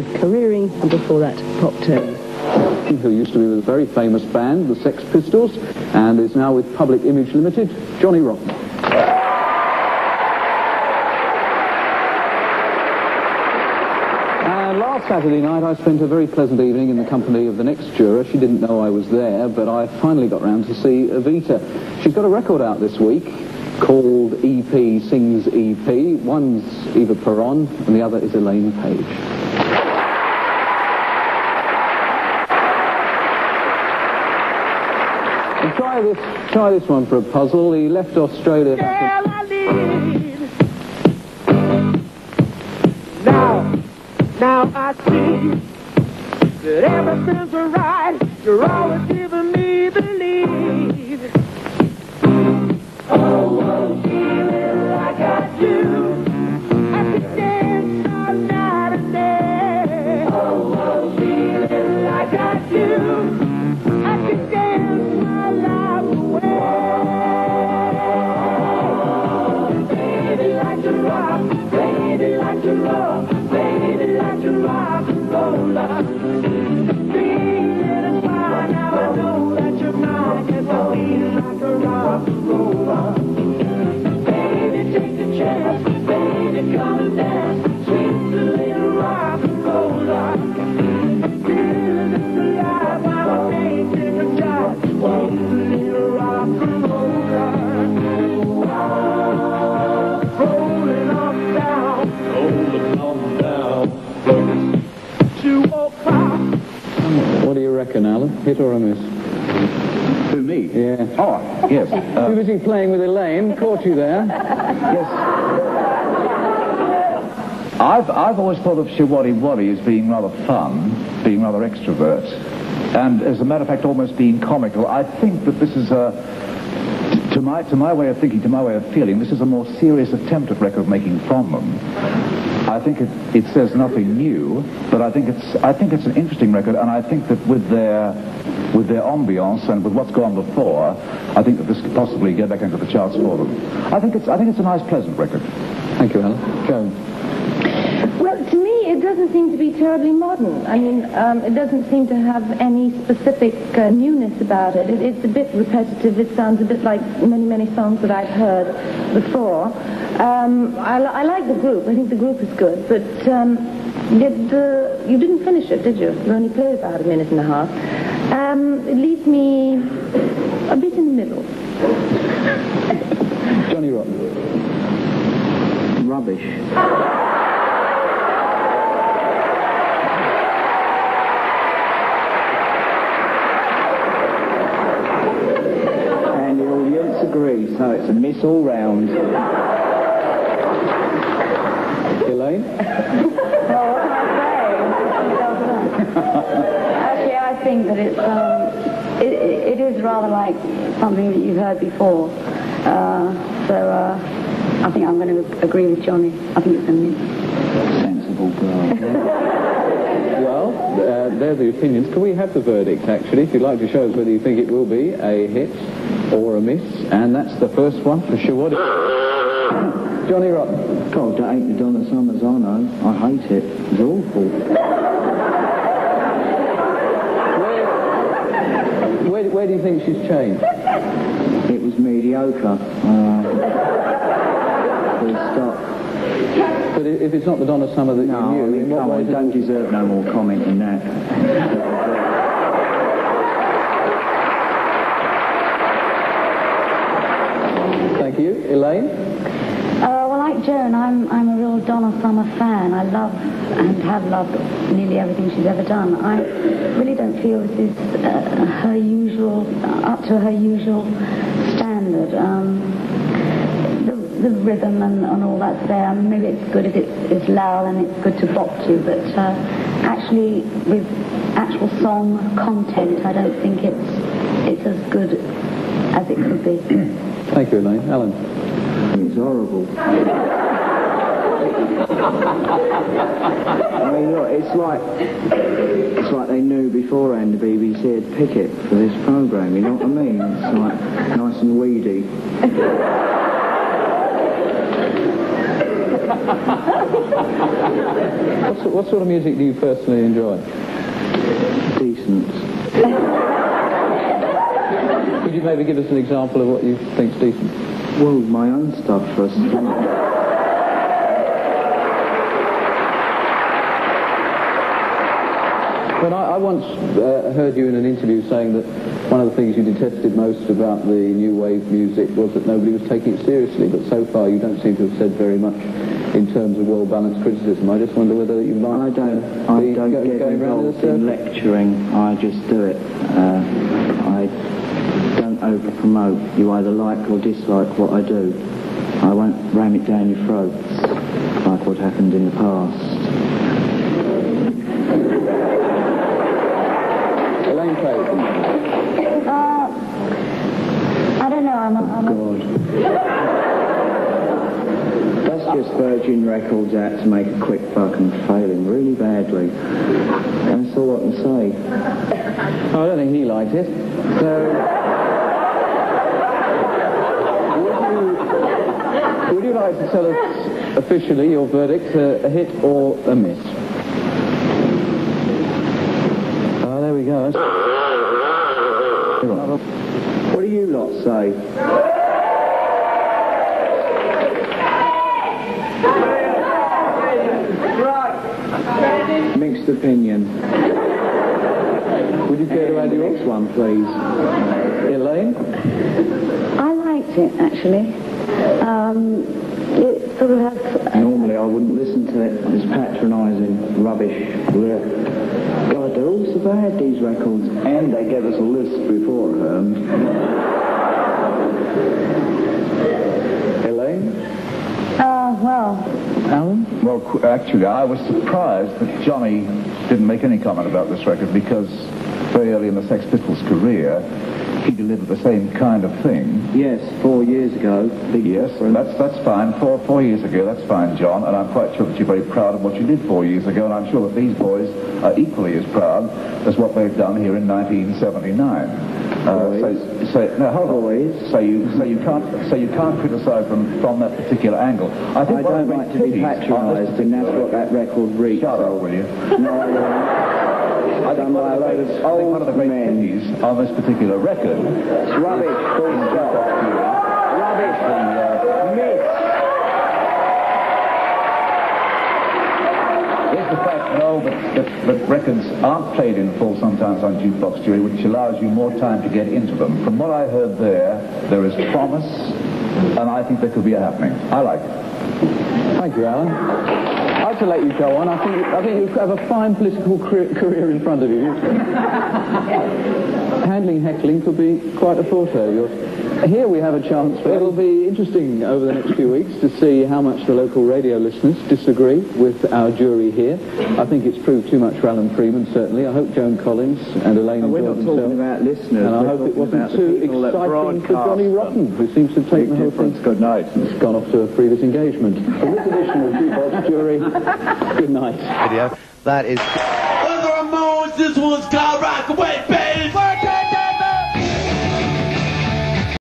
Careering, and before that, Pop Tones. Who used to be with a very famous band, the Sex Pistols, and is now with Public Image Limited, Johnny Rotten. And last Saturday night I spent a very pleasant evening in the company of the next juror. She didn't know I was there, but I finally got round to see Evita. She's got a record out this week called EP Sings EP. One's Eva Peron and the other is Elaine Page. Try this one for a puzzle. He left Australia. Girl, I need. Now I see that everything's right. You're always giving me the lead. Oh, feeling like I do. I could dance all night and day. Oh, feeling like I do. I could dance my life away. Baby, like to rock, baby, like to rock, baby, like to rock and roll up. Feeling fine, now I know that you're mine, 'cause I feel like a rock and roller. Baby, take the chance, baby, come and dance, sweet little rock and roller. Feeling it's alive while I'm making a job, sweet little rock and roller. Rolling on down, 2 o'clock. What do you reckon, Alan? Hit or a miss? Who, me? Yeah. Oh, yes. Too busy playing with Elaine. Caught you there. Yes. I've always thought of Shiwari Wari as being rather fun, being rather extrovert, and as a matter of fact almost being comical. I think that this is to my way of thinking, to my way of feeling, this is a more serious attempt at record making from them. I think it says nothing new, but I think it's an interesting record, and I think that with their ambiance and with what's gone before, I think that this could possibly get back into the charts for them. I think it's a nice, pleasant record. Thank you, Alan. Joan. Well, to me, it doesn't seem to be terribly modern. I mean, it doesn't seem to have any specific newness about it. It's a bit repetitive. It sounds a bit like many, many songs that I've heard before. I like the group. I think the group is good, but you didn't finish it, did you? You only played about a minute and a half. It leaves me a bit in the middle. Johnny Rotten. Rubbish. And the audience agrees, so it's a miss all round. Elaine? Well, what can I say? Actually, I think that it is rather like something that you've heard before. I think I'm going to agree with Johnny. I think it's a miss. Sensible girl. Well, they're the opinions. Can we have the verdict, actually, if you'd like to show us whether you think it will be a hit or a miss? And that's the first one for Shiwari. Johnny Rotten. God, that ain't the Donna Summers I know. I hate it. It's awful. Where do you think she's changed? It was mediocre. Full stop. But if it's not the Donna Summer that you knew, I mean, in what come way on, don't deserve no more comment than that. Thank you. Elaine? Well, like Joan, I'm a real Donna Summer fan. I love and have loved nearly everything she's ever done. I really don't feel this is her usual, up to her usual standard. The rhythm and all that's there. I mean, maybe it's good if it's loud and it's good to bop to, but actually with actual song content, I don't think it's as good as it could be. Thank you, Elaine. Alan? It's horrible. I mean, look, it's like they knew beforehand the BBC had pick it for this programme, you know what I mean? It's like nice and weedy. What sort of music do you personally enjoy? Decent. Could you maybe give us an example of what you think's decent? Well, my own stuff for a start. But I once heard you in an interview saying that one of the things you detested most about the new wave music was that nobody was taking it seriously, but so far you don't seem to have said very much in terms of well-balanced criticism. I just wonder whether you might... I don't get involved in lecturing, I just do it. I don't over-promote. You either like or dislike what I do. I won't ram it down your throats, like what happened in the past. I don't know, I'm God. That's just Virgin Records out to make a quick buck and failing really badly. That's all I can say. Oh, I don't think he liked it. So... would you like to tell us officially your verdict, a hit or a miss? Oh, there we go. What do you lot say? Mixed opinion. Would you care to add your next one, please? Elaine? I liked it, actually. It sort of has... Normally I wouldn't listen to it. It's patronising, rubbish. Blech. God, they're all so bad, these records. And they gave us a list before. Elaine? Well... Alan? Well, actually, I was surprised that Johnny didn't make any comment about this record because very early in the Sex Pistols' career, he delivered the same kind of thing. Yes, 4 years ago. Big Yes, difference. that's fine. Four years ago, that's fine, John. And I'm quite sure that you're very proud of what you did 4 years ago, and I'm sure that these boys are equally as proud as what they've done here in 1979. No, hold on. Boys. So you can't criticise them from that particular angle. I don't like to be patronised, and that's what that record reeks. Shut up, will you? No, I don't One of the great pities on this particular record. It's rubbish, full stop. Rubbish. Miss. Is the fact, that records aren't played in full sometimes on Jukebox, Jury, which allows you more time to get into them. From what I heard there is promise, and I think there could be a happening. I like it. Thank you, Alan. I have to let you go on. I think you have a fine political career in front of you. Handling heckling could be quite a forte of yours. Here we have a chance. It'll be interesting over the next few weeks to see how much the local radio listeners disagree with our jury here. I think it's proved too much for Alan Freeman, certainly. I hope Joan Collins and Elaine We're enjoyed not themselves. talking about listeners. And I hope it wasn't too exciting for Johnny Rotten, who seems to have taken the whole thing. Good night. It's gone off to a previous engagement. For this edition of Jukebox Jury, good night. Video. That is... This one's called Rock Away, baby.